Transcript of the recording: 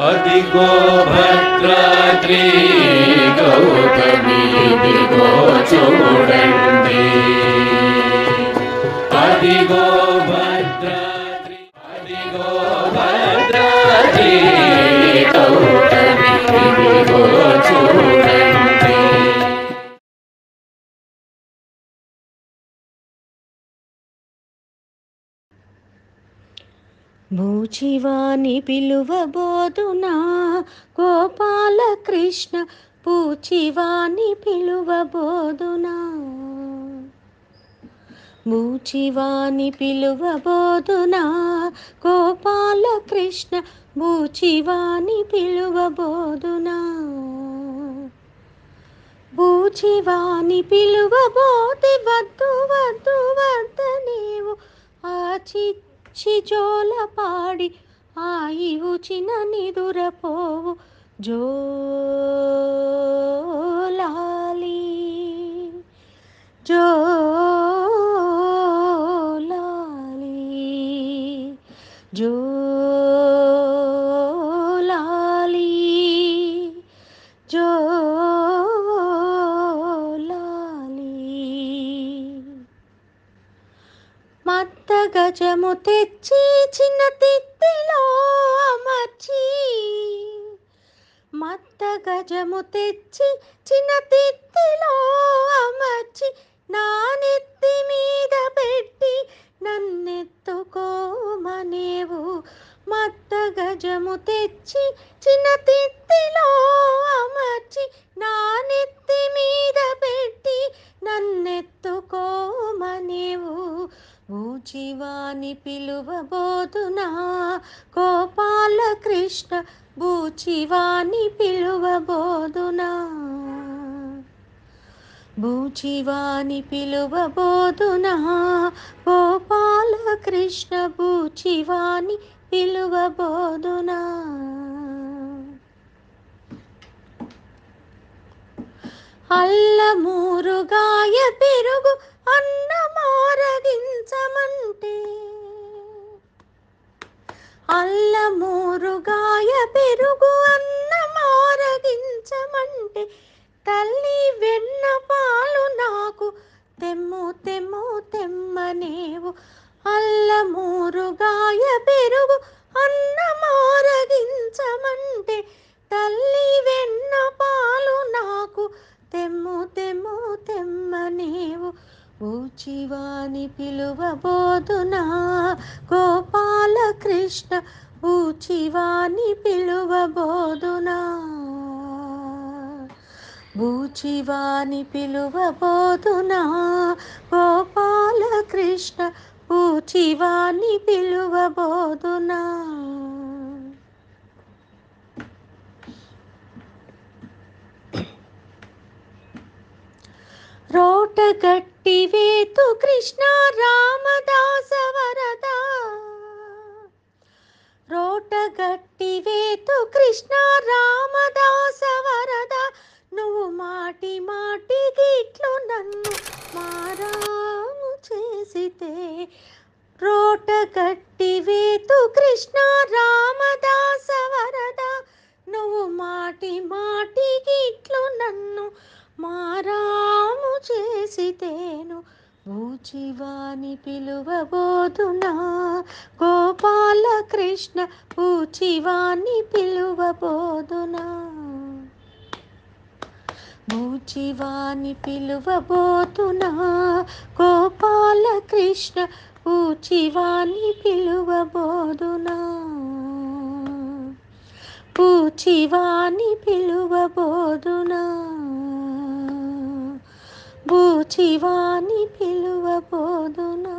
అదిగో భద్రాద్రి గౌతమి దిగో చూడండి, అదిగో భద్రాద్రి, అదిగో భద్రాద్రి గౌతమి దిగో చూడండి. బూచివాని పిలువబోదునా గోపాలకృష్ణ, బూచివాని పిలువబోదునా, బూచివాని పిలువబోదునా గోపాలకృష్ణ, బూచివాని పిలువబోదునా, బూచివాని పిలువబోతే వద్దు వద్దు వద్దనేవు, జోల పాడి ఆయి ఉచిన నిదురపోవు జోలాలి జోలాలి జోలాలి జోలాలి. మత్త గజము తెచ్చి చిన్న తిత్తిలో అమర్చి, మత్త గజము తెచ్చి చిన్న తిత్తిలో అమర్చి, నా నెత్తి మీద పెట్టి నన్నెత్తుకోమనేవు, మత్త గజము తెచ్చి చిన్న తిత్తిలో అమర్చి, నా నెత్తి మీద పెట్టి నన్నెత్తుకోమనేవు, బూచివాని పిలువబోదునా గోపాలకృష్ణ, బూచివాని పిలువబోదునా, బూచివాని పిలువబోదునా గోపాలకృష్ణ, బూచివాని పిలువబోదునా. అల్లమూరుగాయ పెరుగు అన్నమారగించమంటే, అల్లమూరుగాయ పెరుగు అన్నమారగించమంటే, తల్లి వెన్న పాలు నాకు తెమ్ము తెమ్ము తెమ్మనేవు, అల్లమూరుగాయ పెరుగు అన్నమారగించమంటే, తల్లి వెన్న పాలు నాకు తెమ్ము తెమ్ము తెమ్మనేవు, బూచివాని పిలువబోదునా గోపాలకృష్ణ, బూచివాని పిలువబోదునా, బూచివాని పిలువబోదునా గోపాలకృష్ణ, బూచివాని పిలువబోదునా. రోటగట్టి వేతు కృష్ణ రామదాస వరద, రోటగట్టి వేతు కృష్ణ రామదాస వరద, నువ్వు మాటి మాటి గిట్లు నన్ను మారాము చేసితే, రోటగట్టి వేతు కృష్ణ రామదాస వరద, నువ్వు మాటి మాటి గిట్లు నన్ను మారాము చేసితేను, బూచివాని పిలువబోదునా గోపాలకృష్ణ, బూచివాని పిలువబోదునా, బూచివాని పిలువబోదునా గోపాలకృష్ణ, బూచివాని పిలువబోదునా, బూచివాని పిలువబోదునా, బూచివాని పిలువబోదునా.